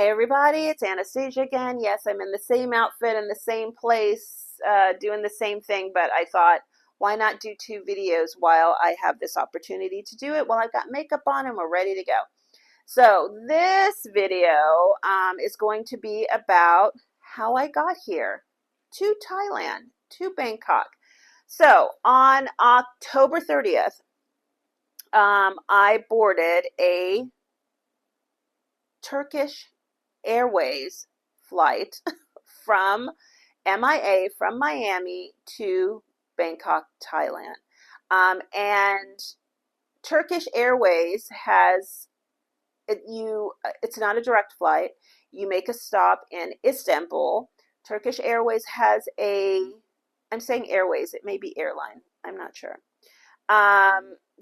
Hey everybody, it's Anastasia again. Yes, I'm in the same outfit in the same place, doing the same thing, but I thought, why not do two videos while I have this opportunity to do it while I've got makeup on and we're ready to go. So this video is going to be about how I got here to Thailand, to Bangkok. So on October 30th, I boarded a Turkish Airways flight from MIA from Miami to Bangkok, Thailand. And Turkish Airways has it's not a direct flight. You make a stop in Istanbul. Turkish Airways has I'm saying airways, it may be airline. I'm not sure.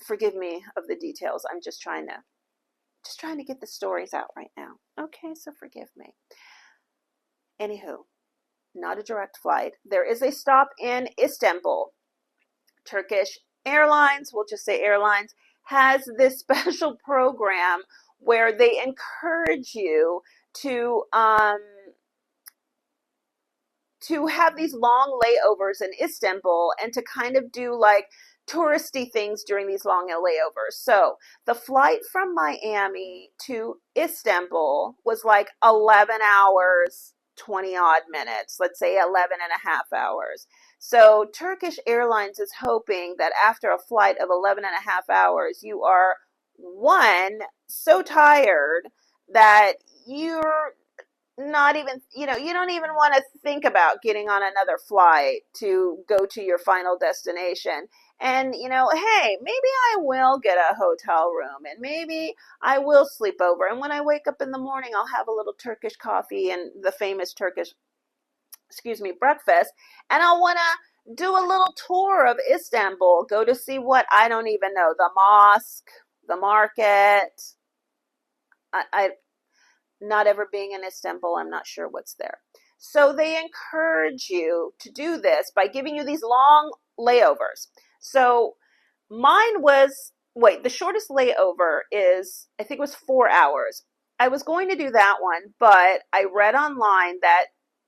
Forgive me of the details. I'm just trying to get the stories out right now. Okay, so forgive me. Anywho, not a direct flight. There is a stop in Istanbul. Turkish Airlines, we'll just say airlines, has this special program where they encourage you to have these long layovers in Istanbul and to kind of do like touristy things during these long layovers. So the flight from Miami to Istanbul was like 11 hours, 20 odd minutes, let's say 11 and a half hours. So Turkish Airlines is hoping that after a flight of 11 and a half hours, you are one, so tired that you're not even, you don't even want to think about getting on another flight to go to your final destination. And, hey, maybe I will get a hotel room and maybe I will sleep over. And when I wake up in the morning, I'll have a little Turkish coffee and the famous Turkish, breakfast. And I'll want to do a little tour of Istanbul, go to see what I don't even know, the mosque, the market. I not ever being in Istanbul, I'm not sure what's there. So they encourage you to do this by giving you these long layovers. So mine was, the shortest layover is, I think it was 4 hours. I was going to do that one, but I read online that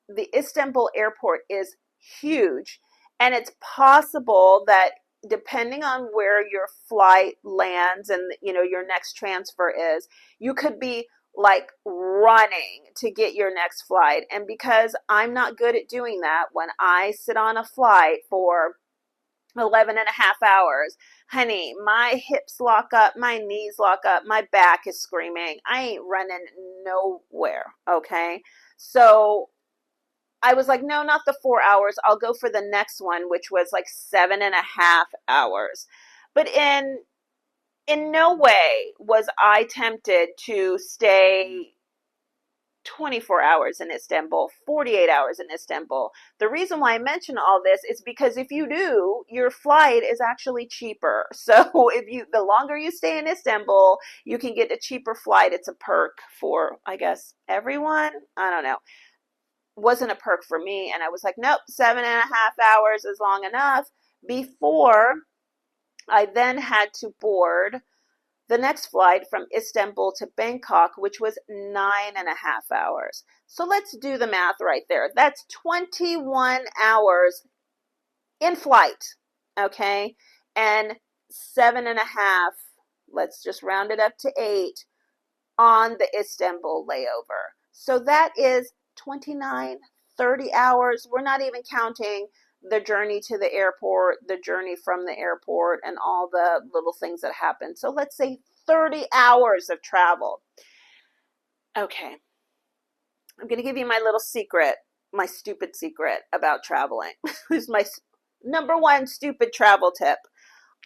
the Istanbul airport is huge, and it's possible that depending on where your flight lands and your next transfer is, you could be like running to get your next flight. And because I'm not good at doing that, when I sit on a flight for 11 and a half hours, honey, my hips lock up, my knees lock up, my back is screaming. I ain't running nowhere. Okay. So I was like, no, not the 4 hours. I'll go for the next one, which was like 7.5 hours. But in no way was I tempted to stay 24 hours in Istanbul, 48 hours in Istanbul. The reason why I mention all this is because if you do, your flight is actually cheaper. So the longer you stay in Istanbul, you can get a cheaper flight. It's a perk for, I guess, everyone. I don't know. Wasn't a perk for me. And I was like, nope, 7.5 hours is long enough, before I then had to board the next flight from Istanbul to Bangkok, which was 9.5 hours. So let's do the math right there. That's 21 hours in flight, okay? And 7.5, let's just round it up to 8, on the Istanbul layover. So that is 29, 30 hours. We're not even counting the journey to the airport, the journey from the airport, and all the little things that happen. So let's say 30 hours of travel. Okay. I'm going to give you my little secret, my stupid secret about traveling. This is my number one stupid travel tip.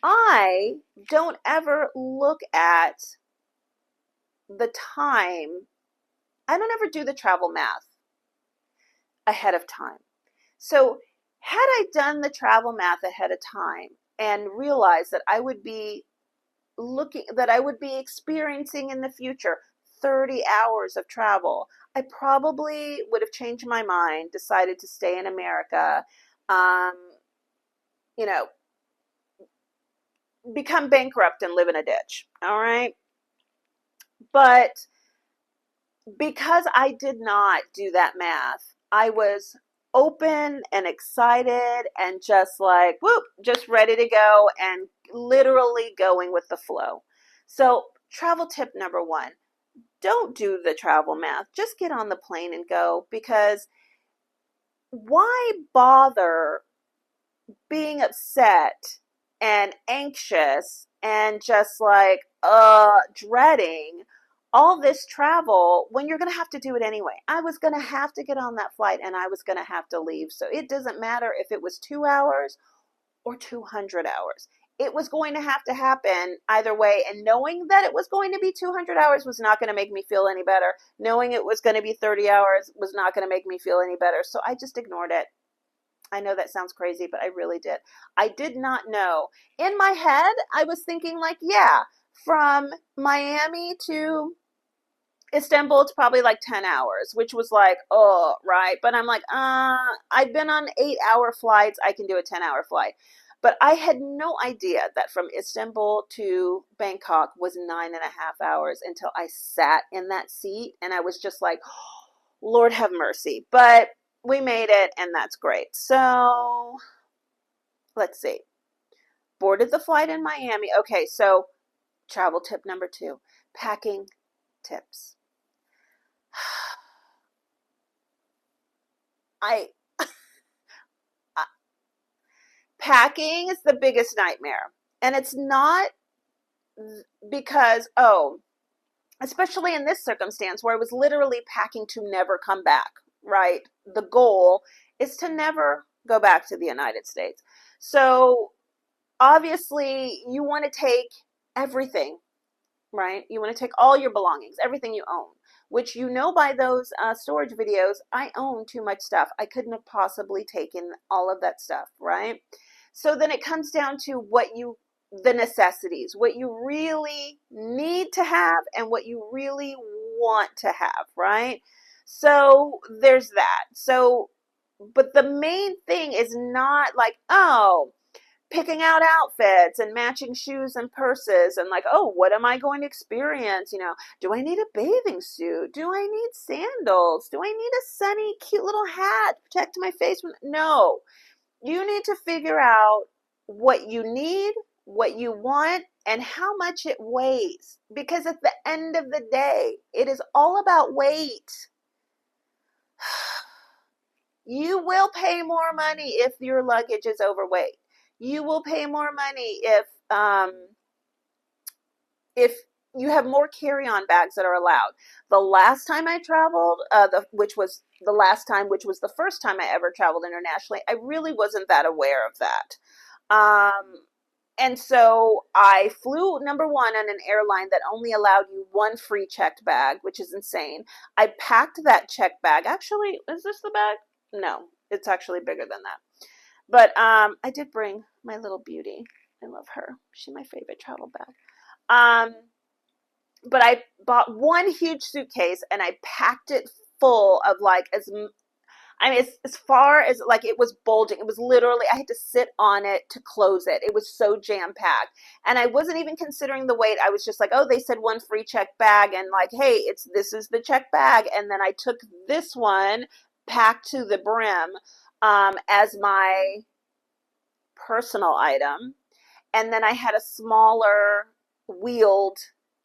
I don't ever look at the time. I don't ever do the travel math ahead of time. So had I done the travel math ahead of time and realized that I would be experiencing in the future 30 hours of travel, I probably would have changed my mind, decided to stay in America, become bankrupt and live in a ditch. All right. But because I did not do that math, I was open and excited and just like, whoop, just ready to go and literally going with the flow. So, travel tip number one, don't do the travel math. Just get on the plane and go, because why bother being upset and anxious and just like dreading all this travel when you're going to have to do it anyway? I was going to have to get on that flight and I was going to have to leave. So it doesn't matter if it was 2 hours or 200 hours. It was going to have to happen either way. And knowing that it was going to be 200 hours was not going to make me feel any better. Knowing it was going to be 30 hours was not going to make me feel any better. So I just ignored it. I know that sounds crazy, but I really did. I did not know. In my head, I was thinking like, yeah, from Miami to Istanbul, it's probably like 10 hours, which was like, oh, right. But I'm like, I've been on 8-hour flights. I can do a 10-hour flight. But I had no idea that from Istanbul to Bangkok was 9.5 hours until I sat in that seat. And I was just like, oh, Lord have mercy. But we made it, and that's great. So let's see. Boarded the flight in Miami. Okay, so travel tip number 2, packing tips. I Packing is the biggest nightmare. And it's not because, especially in this circumstance where I was literally packing to never come back, right? The goal is to never go back to the United States. So obviously you want to take everything, right? You want to take all your belongings, everything you own, which by those storage videos, I own too much stuff. I couldn't have possibly taken all of that stuff, right? So then it comes down to the necessities, what you really need to have and what you really want to have, right? So there's that. So, but the main thing is not like, picking out outfits and matching shoes and purses and like, what am I going to experience? Do I need a bathing suit? Do I need sandals? Do I need a sunny, cute little hat to protect my face? No. You need to figure out what you need, what you want, and how much it weighs. Because at the end of the day, it is all about weight. You will pay more money if your luggage is overweight. You will pay more money if you have more carry-on bags that are allowed. The last time I traveled, which was the first time I ever traveled internationally, I really wasn't that aware of that. And so I flew, number one, on an airline that only allowed you one free checked bag, which is insane. I packed that checked bag. Actually, is this the bag? No, it's actually bigger than that. But I did bring my little beauty. I love her. She's my favorite travel bag. But I bought one huge suitcase and I packed it full of as far as like it was bulging. It was literally, I had to sit on it to close it. It was so jam packed. And I wasn't even considering the weight. I was just like, they said one free check bag and like, hey, this is the check bag. And then I took this one packed to the brim as my personal item. And then I had a smaller wheeled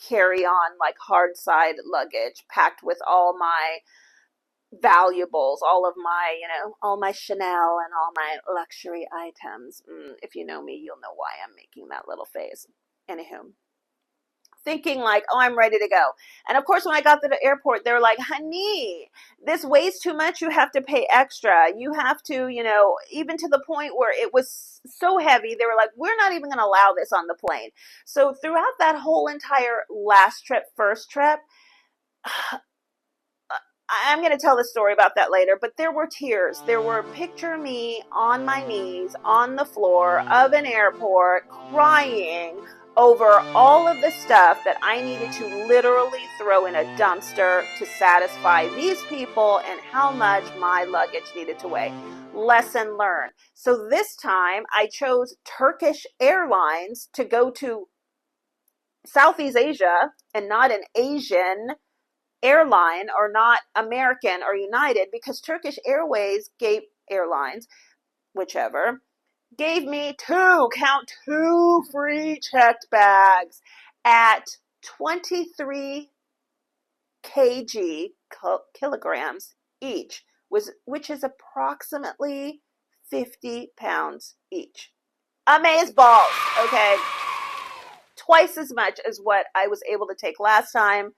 carry-on, like hard side luggage packed with all my valuables, all my Chanel and all my luxury items. If you know me, you'll know why I'm making that little face. Anywho, thinking like, I'm ready to go. And of course, when I got to the airport, they were like, honey, this weighs too much. You have to pay extra. You have to, even to the point where it was so heavy, they were like, we're not even going to allow this on the plane. So throughout that whole entire first trip, I'm going to tell the story about that later, but there were tears. There were picture me on my knees on the floor of an airport crying over all of the stuff that I needed to literally throw in a dumpster to satisfy these people and how much my luggage needed to weigh. Lesson learned. So this time I chose Turkish Airlines to go to Southeast Asia and not an Asian airline or not American or United, because Turkish Airways Airlines, whichever, gave me two free checked bags at 23 kilograms each, which is approximately 50 pounds each. Amaze balls, okay? Twice as much as what I was able to take last time.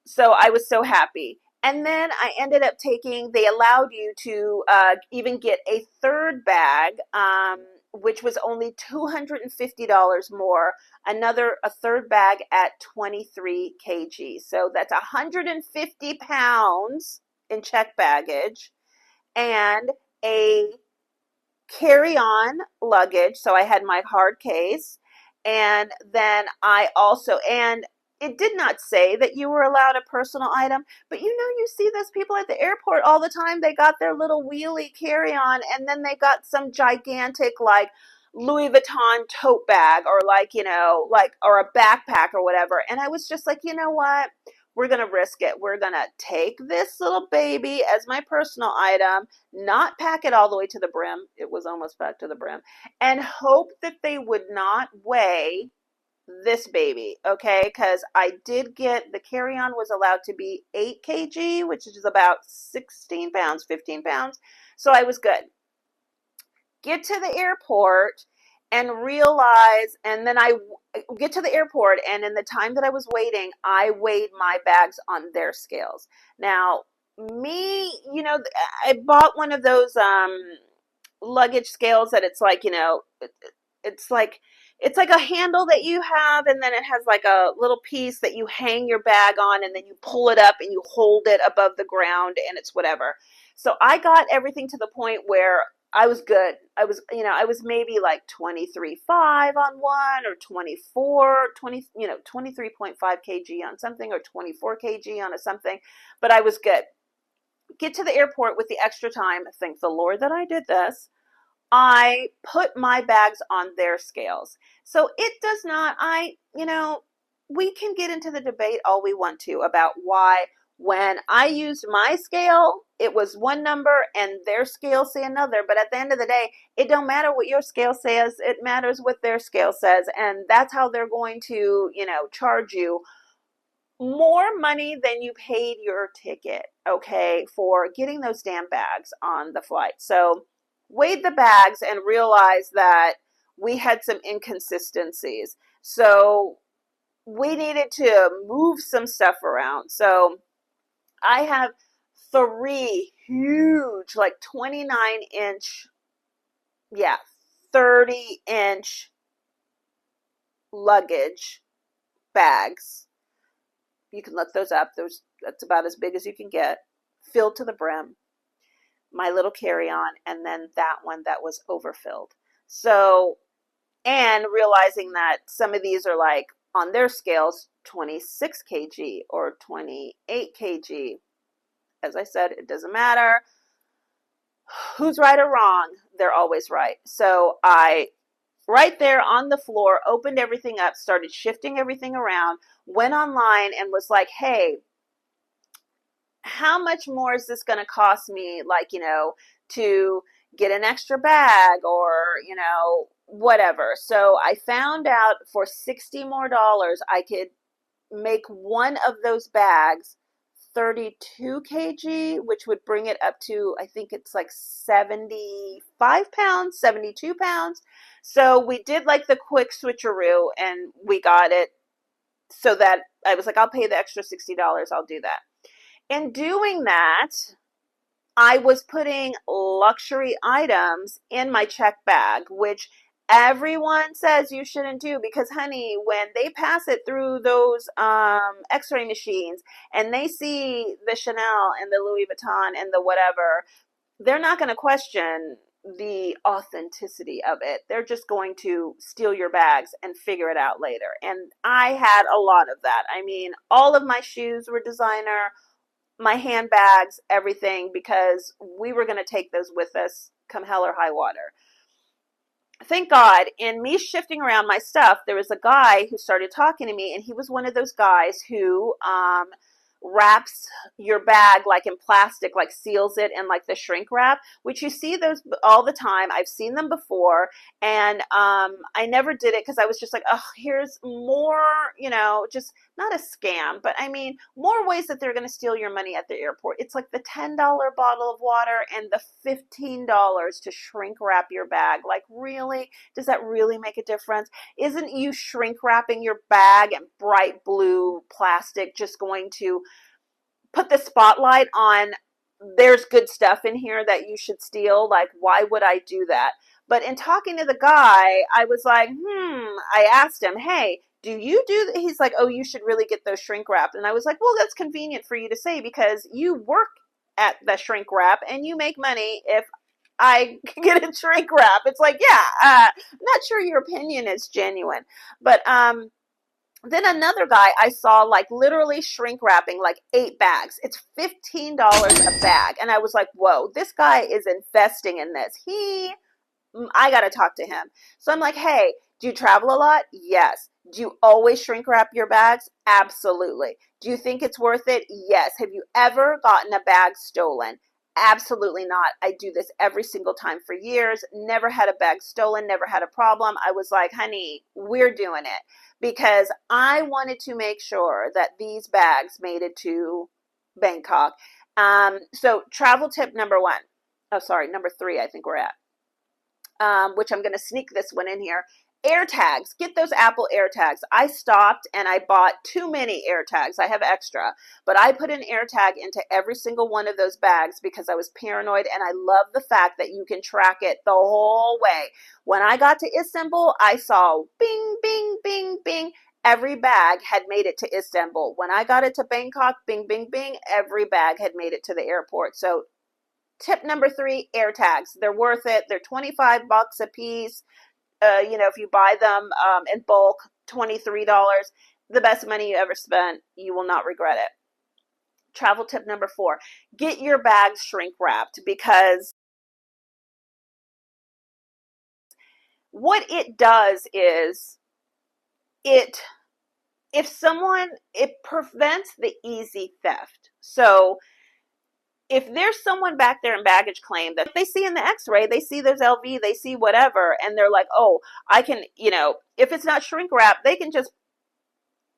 So I was so happy. And then I ended up they allowed you to even get a third bag, which was only $250 more, a third bag at 23 kg. So that's 150 pounds in check baggage and a carry-on luggage. So I had my hard case. And then and it did not say that you were allowed a personal item, but you see those people at the airport all the time. They got their little wheelie carry-on, and then they got some gigantic, like, Louis Vuitton tote bag, or or a backpack or whatever. And I was just like, you know what? We're going to risk it. We're going to take this little baby as my personal item, not pack it all the way to the brim. It was almost packed to the brim, and hope that they would not weigh this baby, okay? Because I did get, the carry-on was allowed to be 8 kg, which is about 16 pounds, 15 pounds. So I was good. Get to the airport and realize, and then I get to the airport, and in the time that I was waiting, I weighed my bags on their scales. Now, I bought one of those luggage scales that it's like, it's like a handle that you have, and then it has like a little piece that you hang your bag on, and then you pull it up and you hold it above the ground, and it's whatever. So I got everything to the point where I was good. I was maybe like 23.5 on one, or 23.5 kg on something, or 24 kg on something, but I was good. Get to the airport with the extra time. Thank the Lord that I did this. I put my bags on their scales. So it does not, we can get into the debate all we want to about why, when I used my scale, it was one number and their scale say another. But at the end of the day, it don't matter what your scale says. It matters what their scale says. And that's how they're going to, charge you more money than you paid your ticket, okay, for getting those damn bags on the flight. So weighed the bags and realized that we had some inconsistencies. So we needed to move some stuff around. So I have 3 huge, like 29-inch, 30-inch luggage bags. You can look those up. That's about as big as you can get, filled to the brim. My little carry-on, and then that one that was overfilled. So, and realizing that some of these are like on their scales 26 kg or 28 kg. As I said, it doesn't matter who's right or wrong. They're always right. So I, right there on the floor, opened everything up, started shifting everything around, went online and was like, hey, how much more is this going to cost me, to get an extra bag, or, whatever. So I found out for $60 more, I could make one of those bags 32 kg, which would bring it up to, I think it's like 75 pounds, 72 pounds. So we did like the quick switcheroo, and we got it so that I was like, I'll pay the extra $60. I'll do that. In doing that, I was putting luxury items in my check bag, which everyone says you shouldn't do, because, honey, when they pass it through those x-ray machines and they see the Chanel and the Louis Vuitton and the whatever, they're not going to question the authenticity of it. They're just going to steal your bags and figure it out later. And I had a lot of that. I mean, all of my shoes were designer, my handbags, everything, because we were going to take those with us come hell or high water. Thank God, in me shifting around my stuff, there was a guy who started talking to me, and he was one of those guys who wraps your bag like in plastic, like seals it in like the shrink wrap, which you see those all the time. I've seen them before, and I never did it because I was just like, oh, here's more, just not a scam, but I mean, more ways that they're going to steal your money at the airport. It's like the $10 bottle of water and the $15 to shrink wrap your bag. Like, really? Does that really make a difference? Isn't you shrink wrapping your bag in bright blue plastic just going to put the spotlight on there's good stuff in here that you should steal? Like, why would I do that? But in talking to the guy, I was like, I asked him, hey, do you do that? He's like, oh, you should really get those shrink wrapped. And I was like, well, that's convenient for you to say because you work at the shrink wrap and you make money if I get a shrink wrap. It's like, yeah, I'm not sure your opinion is genuine. But then another guy I saw like literally shrink wrapping like 8 bags. It's $15 a bag. And I was like, whoa, this guy is investing in this. I got to talk to him. So I'm like, hey, do you travel a lot? Yes. Do you always shrink wrap your bags? Absolutely. Do you think it's worth it? Yes. Have you ever gotten a bag stolen? Absolutely not. I do this every single time for years. Never had a bag stolen, never had a problem. I was like, honey, we're doing it because I wanted to make sure that these bags made it to Bangkok. So travel tip number 1. Oh, sorry, number 3, I think we're at. Which I'm going to sneak this one in here. Air tags. Get those Apple air tags. I stopped and I bought too many air tags. I have extra, but I put an air tag into every single one of those bags because I was paranoid, and I love the fact that you can track it the whole way. When I got to Istanbul, I saw bing, bing, bing, bing. Every bag had made it to Istanbul. When I got it to Bangkok, bing, bing, bing, every bag had made it to the airport. So tip number 3, air tags. They're worth it. They're $25 a piece. If you buy them in bulk, $23, the best money you ever spent. You will not regret it. Travel tip number 4, get your bags shrink wrapped because what it does is it prevents the easy theft. So if there's someone back there in baggage claim that they see in the x-ray, they see there's LV, they see whatever, and they're like, oh, I can, if it's not shrink wrap, they can just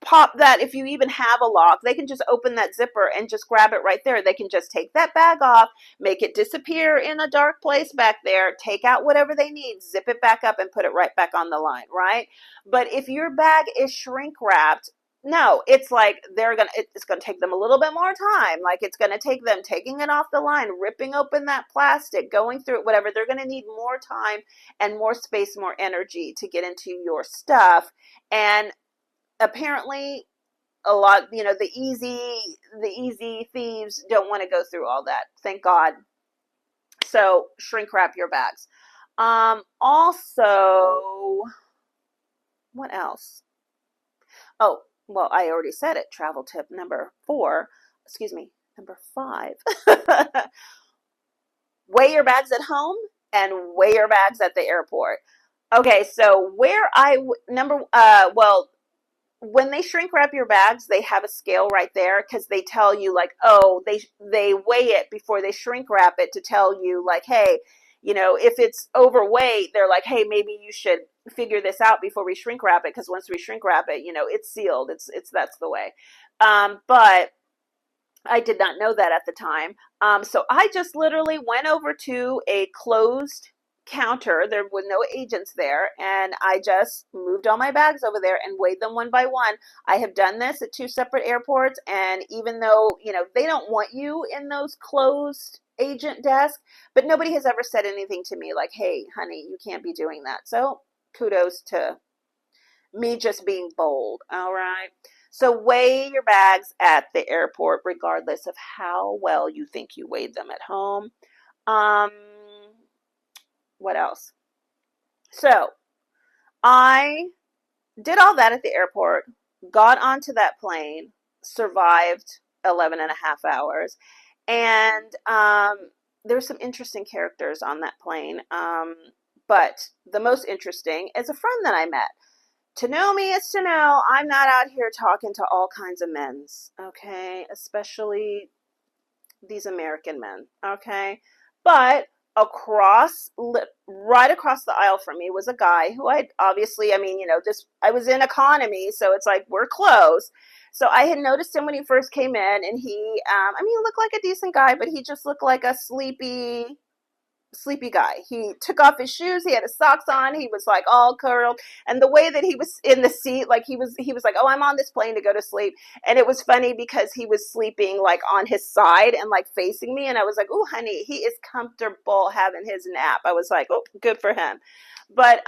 pop that. If you even have a lock, they can just open that zipper and just grab it right there. They can just take that bag off, make it disappear in a dark place back there, take out whatever they need, zip it back up and put it right back on the line, right? But if your bag is shrink wrapped, no, it's like it's going to take them a little bit more time. Like it's going to take them taking it off the line, ripping open that plastic, going through it, whatever. They're going to need more time and more space, more energy to get into your stuff. And apparently a lot, the easy thieves don't want to go through all that. Thank God. So shrink wrap your bags. Also, what else? Oh, well, I already said it. Travel tip number 5. Weigh your bags at home and weigh your bags at the airport. Okay, so when they shrink wrap your bags, they have a scale right there because they tell you like, oh, they weigh it before they shrink wrap it to tell you like, hey, if it's overweight, they're like, hey, maybe you should figure this out before we shrink wrap it because once we shrink wrap it, it's sealed. That's the way. But I did not know that at the time. So I just literally went over to a closed counter. There were no agents there, and I just moved all my bags over there and weighed them one by one. I have done this at 2 separate airports, and even though they don't want you in those closed agent desks, but nobody has ever said anything to me like, hey honey, you can't be doing that. So kudos to me just being bold. All right, so weigh your bags at the airport regardless of how well you think you weighed them at home. What else? So I did all that at the airport, got onto that plane, survived 11 and a half hours. And there's some interesting characters on that plane. But the most interesting is a friend that I met. To know me is to know I'm not out here talking to all kinds of men's, okay? Especially these American men, okay? But right across the aisle from me was a guy who I obviously, I mean, I was in economy, so it's like we're close. So I had noticed him when he first came in, and I mean, he looked like a decent guy, but he just looked like a sleepy guy. He took off his shoes, he had his socks on, he was like all curled, and the way that he was in the seat, like he was like, oh, I'm on this plane to go to sleep. And it was funny because he was sleeping like on his side and like facing me, and I was like, oh honey, he is comfortable having his nap. I was like, oh, good for him. But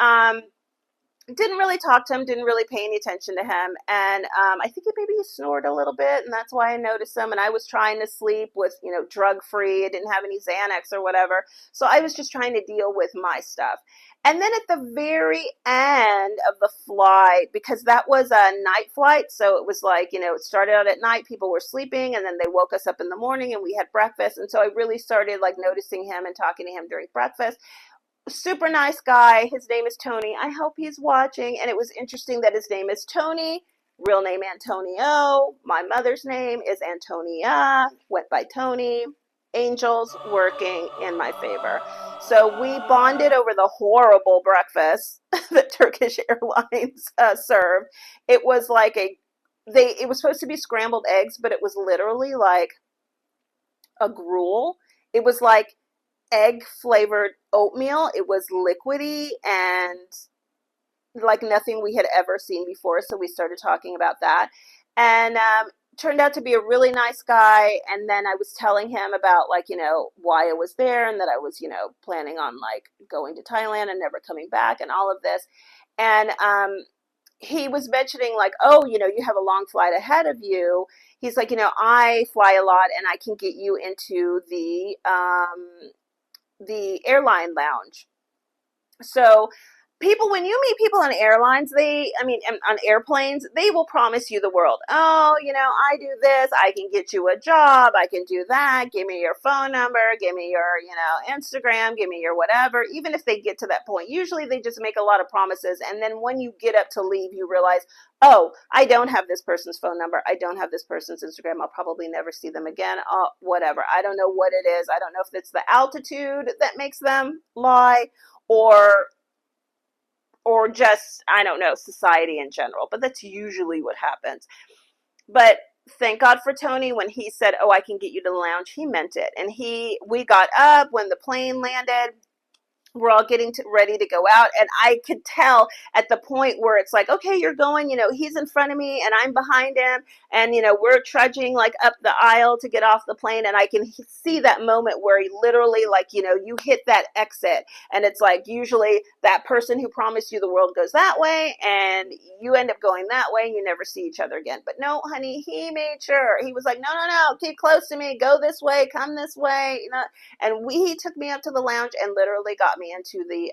didn't really talk to him, didn't really pay any attention to him. And I think maybe he snored a little bit, and that's why I noticed him. And I was trying to sleep with, drug free. I didn't have any Xanax or whatever. So I was just trying to deal with my stuff. And then at the very end of the flight, because that was a night flight, so it was like, it started out at night, people were sleeping, and then they woke us up in the morning and we had breakfast. And so I really started like noticing him and talking to him during breakfast. Super nice guy. His name is Tony. I hope he's watching. And it was interesting that his name is Tony, real name Antonio. My mother's name is Antonia, went by Tony. Angels working in my favor. So we bonded over the horrible breakfast that Turkish Airlines served. It was like it was supposed to be scrambled eggs, but it was literally like a gruel. It was like egg flavored oatmeal. It was liquidy and like nothing we had ever seen before. So we started talking about that, and turned out to be a really nice guy. And then I was telling him about like, why I was there, and that I was, planning on like going to Thailand and never coming back and all of this. And he was mentioning like, oh, you have a long flight ahead of you. He's like, I fly a lot and I can get you into the airline lounge. So when you meet people on airlines, on airplanes, they will promise you the world. Oh, I do this, I can get you a job, I can do that, give me your phone number, give me your, Instagram, give me your whatever. Even if they get to that point, usually they just make a lot of promises. And then when you get up to leave, you realize, oh, I don't have this person's phone number, I don't have this person's Instagram, I'll probably never see them again. Oh, whatever. I don't know what it is. I don't know if it's the altitude that makes them lie, or just, I don't know, society in general. But that's usually what happens. But thank God for Tony. When he said, oh, I can get you to the lounge, he meant it. And we got up when the plane landed. We're all getting ready to go out, and I could tell at the point where it's like, okay, you're going, he's in front of me and I'm behind him, and we're trudging like up the aisle to get off the plane, and I can see that moment where he literally, like, you hit that exit, and it's like usually that person who promised you the world goes that way, and you end up going that way, and you never see each other again. But no, honey, he made sure. He was like, no, keep close to me, go this way, come this way, and he took me up to the lounge and literally got me into the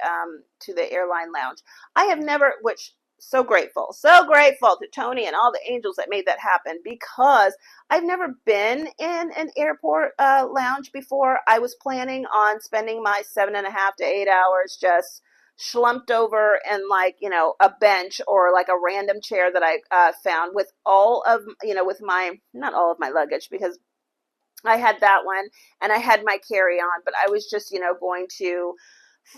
airline lounge. I have never, which so grateful to Tony and all the angels that made that happen, because I've never been in an airport lounge before. I was planning on spending my 7.5 to 8 hours just slumped over in like, a bench or like a random chair that I found with not all of my luggage, because I had that one and I had my carry-on, but I was just, going to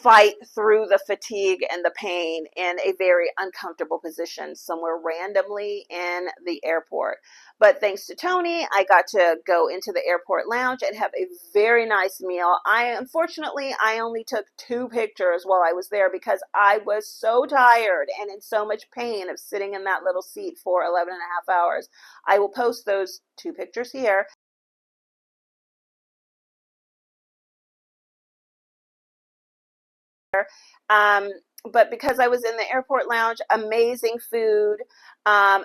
fight through the fatigue and the pain in a very uncomfortable position somewhere randomly in the airport. But thanks to Tony, I got to go into the airport lounge and have a very nice meal. Unfortunately, I only took 2 pictures while I was there because I was so tired and in so much pain of sitting in that little seat for 11 and a half hours. I will post those 2 pictures here. But because I was in the airport lounge, amazing food,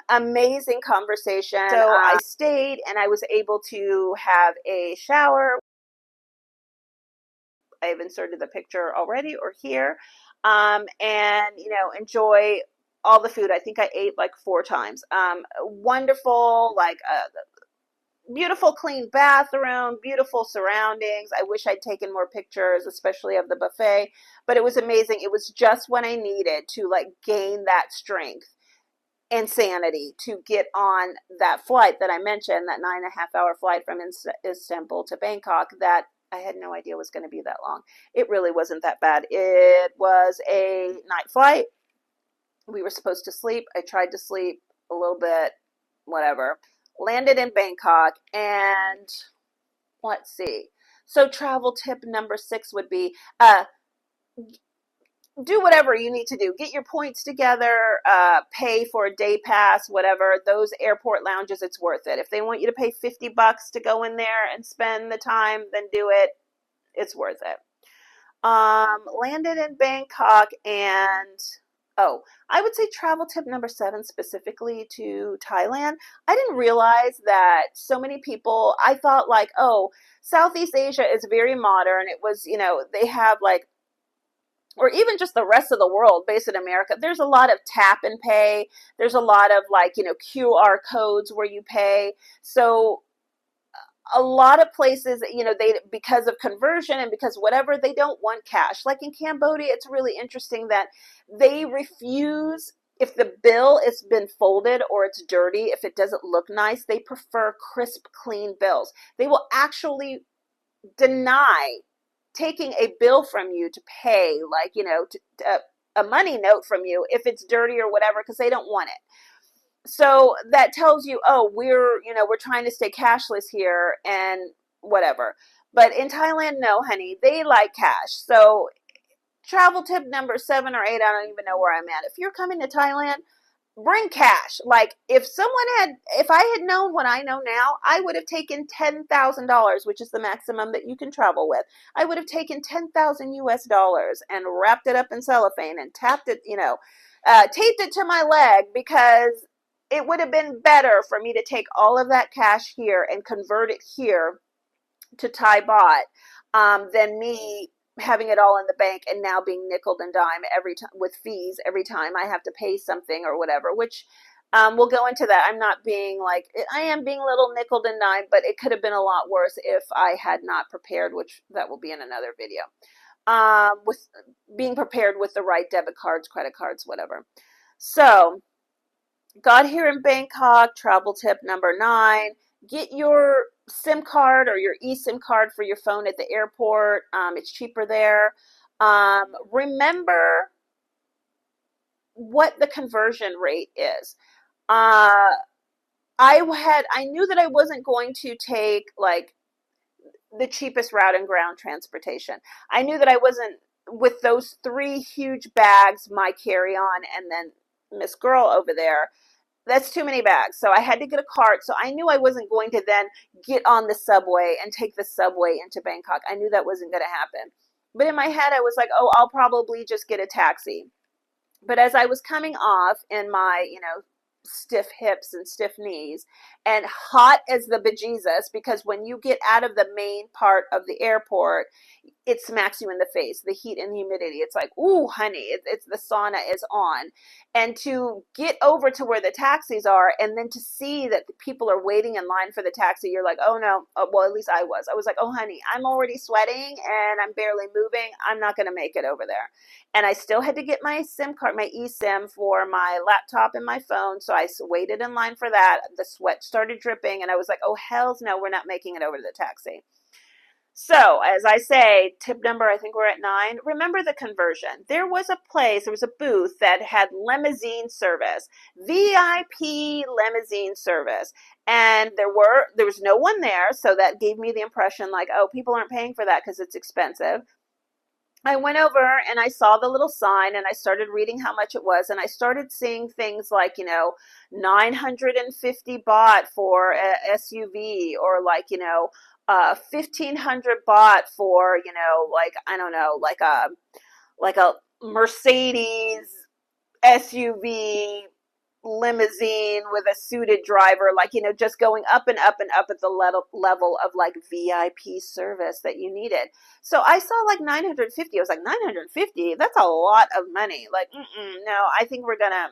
amazing conversation. So I stayed and I was able to have a shower. I've inserted the picture already or here, and enjoy all the food. I think I ate like 4 times. Wonderful, like beautiful clean bathroom, beautiful surroundings. I wish I'd taken more pictures, especially of the buffet, but it was amazing. It was just when I needed to like gain that strength. insanity to get on that flight that I mentioned, that 9.5 hour flight from Istanbul to Bangkok, that I had no idea was going to be that long. It really wasn't that bad. It was a night flight. We were supposed to sleep. I tried to sleep a little bit, whatever. Landed in Bangkok, and let's see. So travel tip number 6 would be do whatever you need to do. Get your points together, pay for a day pass, whatever. Those airport lounges, it's worth it. If they want you to pay $50 to go in there and spend the time, then do it. It's worth it. Landed in Bangkok, and oh, I would say travel tip number 7 specifically to Thailand. I didn't realize that so many people, I thought like, oh, Southeast Asia is very modern. It was, they have like, or even just the rest of the world based in America, there's a lot of tap and pay. There's a lot of like, QR codes where you pay. So a lot of places, they, because of conversion and because whatever, they don't want cash. Like in Cambodia, it's really interesting that they refuse, if the bill has been folded or it's dirty, if it doesn't look nice, they prefer crisp, clean bills. They will actually deny taking a bill from you to pay, like, a money note from you if it's dirty or whatever, because they don't want it. So that tells you, oh, we're trying to stay cashless here and whatever. But in Thailand, no, honey, they like cash. So travel tip number 7 or 8, I don't even know where I'm at. If you're coming to Thailand, bring cash. Like if I had known what I know now, I would have taken $10,000, which is the maximum that you can travel with. I would have taken 10,000 US dollars and wrapped it up in cellophane and taped it, taped it to my leg, because it would have been better for me to take all of that cash here and convert it here to Thai baht, than me having it all in the bank and now being nickel and dime every time with fees every time I have to pay something or whatever, which we'll go into that. I'm not being like, I am being a little nickel and dime, but it could have been a lot worse if I had not prepared, which that will be in another video. With being prepared with the right debit cards, credit cards, whatever. So got here in Bangkok. Travel tip number 9, get your SIM card or your eSIM card for your phone at the airport. It's cheaper there. Remember what the conversion rate is. I knew that I wasn't going to take like the cheapest route and ground transportation. I knew that I wasn't, with those 3 huge bags, my carry-on, and then Miss Girl over there, that's too many bags. So I had to get a cart. So I knew I wasn't going to then get on the subway and take the subway into Bangkok. I knew that wasn't going to happen. But in my head, I was like, oh, I'll probably just get a taxi. But as I was coming off in my, stiff hips and stiff knees and hot as the bejesus, because when you get out of the main part of the airport, it smacks you in the face, the heat and humidity. It's like, ooh, honey, it's the sauna is on. And to get over to where the taxis are, and then to see that the people are waiting in line for the taxi, you're like, oh no. Well, at least I was like, oh honey, I'm already sweating and I'm barely moving. I'm not going to make it over there. And I still had to get my SIM card, my eSIM, for my laptop and my phone. So I waited in line for that. The sweat started dripping and I was like, oh hells no, we're not making it over to the taxi. So, as I say, tip number, I think we're at 9. Remember the conversion. There was a booth that had limousine service, VIP limousine service. And there was no one there. So that gave me the impression like, oh, people aren't paying for that because it's expensive. I went over and I saw the little sign and I started reading how much it was. And I started seeing things like, 950 baht for a SUV, or like, 1,500 baht for, like, I don't know, like a Mercedes SUV limousine with a suited driver, like, just going up and up and up at the level of like VIP service that you needed. So I saw like 950. I was like, 950? That's a lot of money. Like, no, I think we're gonna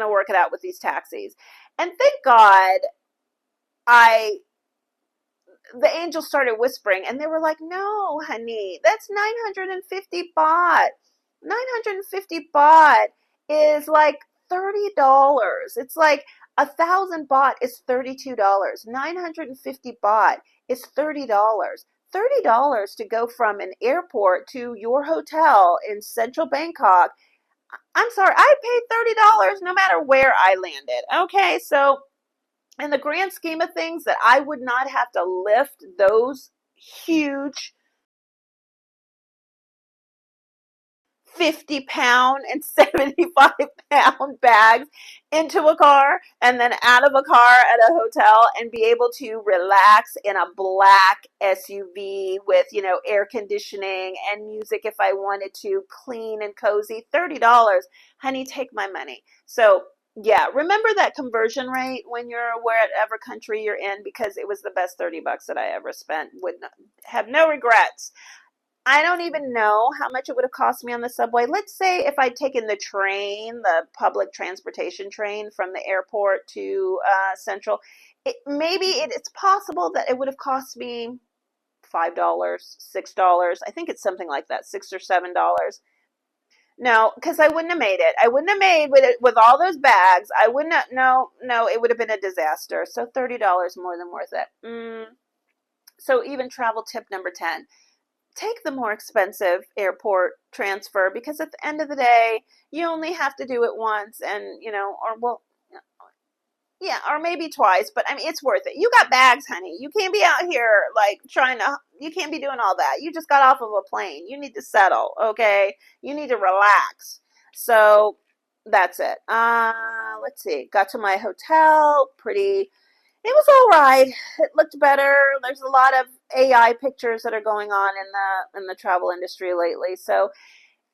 work it out with these taxis. And thank God the angels started whispering and they were like, no, honey, that's 950 baht. 950 baht is like $30. It's like 1,000 baht is $32. 950 baht is $30. $30 to go from an airport to your hotel in central Bangkok. I'm sorry, I paid $30 no matter where I landed. Okay, so in the grand scheme of things, that I would not have to lift those huge 50-pound and 75-pound bags into a car and then out of a car at a hotel and be able to relax in a black SUV with, air conditioning and music if I wanted to, clean and cozy. $30. Honey, take my money. So, yeah, remember that conversion rate when you're wherever country you're in, because it was the best $30 that I ever spent. Would not, have no regrets. I don't even know how much it would have cost me on the subway. Let's say if I'd taken the train, the public transportation train from the airport to Central, it's possible that it would have cost me $5, $6. I think it's something like that, $6 or $7. No, because I wouldn't have made it. I wouldn't have made with all those bags. I wouldn't have, no, it would have been a disaster. So $30 more than worth it. So even travel tip number 10. Take the more expensive airport transfer, because at the end of the day, you only have to do it once, and yeah, or maybe twice, but I mean, it's worth it. You got bags, honey. You can't be out here like you can't be doing all that. You just got off of a plane. You need to settle, okay? You need to relax. So that's it. Let's see. Got to my hotel, it was all right. It looked better. There's a lot of AI pictures that are going on in the travel industry lately. So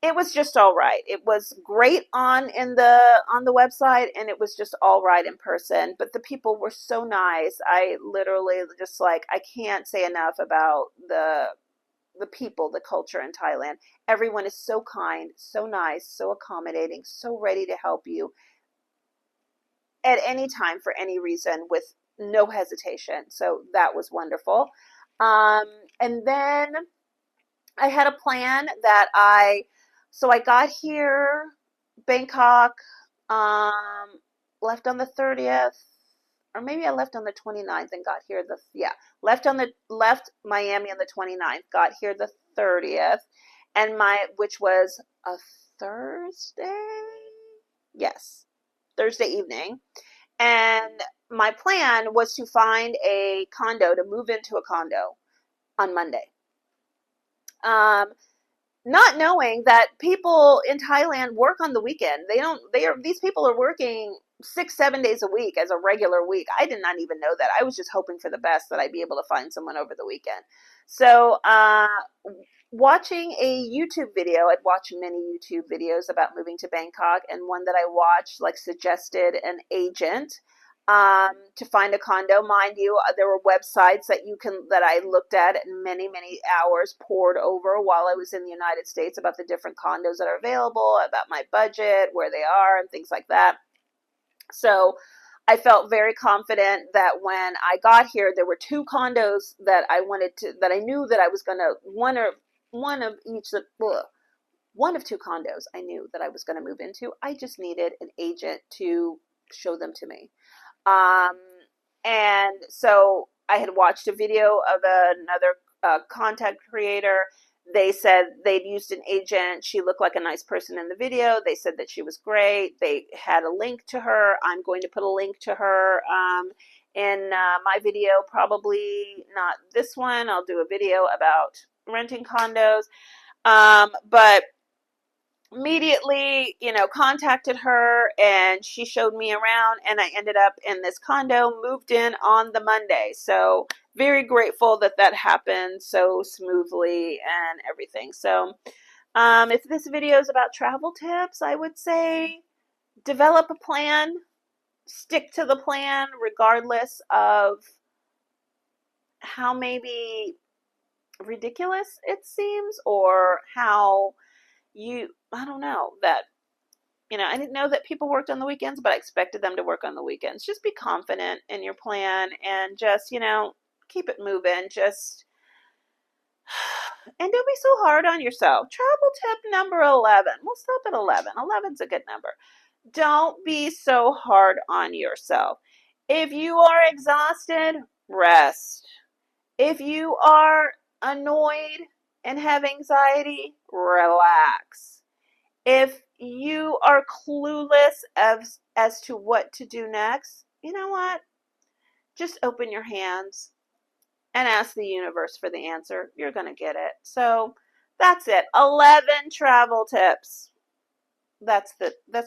it was just all right. It was great on the website, and it was just all right in person. But the people were so nice. I literally just I can't say enough about the people, the culture in Thailand. Everyone is so kind, so nice, so accommodating, so ready to help you at any time for any reason with no hesitation. So that was wonderful. And then I had a plan that so I got here, Bangkok, left on the 30th, or maybe I left on the 29th and got here left Miami on the 29th, got here the 30th, and which was a Thursday? Yes, Thursday evening. And my plan was to find a condo, to move into a condo on Monday. Not knowing that people in Thailand work on the weekend. These people are working 6-7 days a week as a regular week. I did not even know that. I was just hoping for the best, that I'd be able to find someone over the weekend. So, watching a YouTube video, I'd watched many YouTube videos about moving to Bangkok, and one that I watched suggested an agent to find a condo. Mind you, there were websites that I looked at, and many, many hours poured over while I was in the United States about the different condos that are available, about my budget, where they are, and things like that. So I felt very confident that when I got here, there were 2 condos that I knew that I was going to, one of 2 condos I knew that I was going to move into. I just needed an agent to show them to me. And so I had watched a video of another content creator. They said they'd used an agent. She looked like a nice person in the video. They said that she was great. They had a link to her. I'm going to put a link to her in my video, probably not this one. I'll do a video about renting condos. But immediately, contacted her, and she showed me around, and I ended up in this condo, moved in on the Monday. So very grateful that happened so smoothly and everything. So if this video is about travel tips, I would say develop a plan, stick to the plan, regardless of how maybe ridiculous it seems, or how I don't know, that, I didn't know that people worked on the weekends, but I expected them to work on the weekends. Just be confident in your plan, and just, keep it moving. And don't be so hard on yourself. Travel tip number 11. We'll stop at 11. 11's a good number. Don't be so hard on yourself. If you are exhausted, rest. If you are annoyed and have anxiety, relax. If you are clueless as to what to do next, you know what? Just open your hands and ask the universe for the answer. You're going to get it. So that's it. 11 travel tips. That's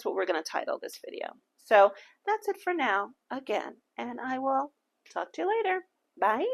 what we're going to title this video. So that's it for now again, and I will talk to you later. Bye.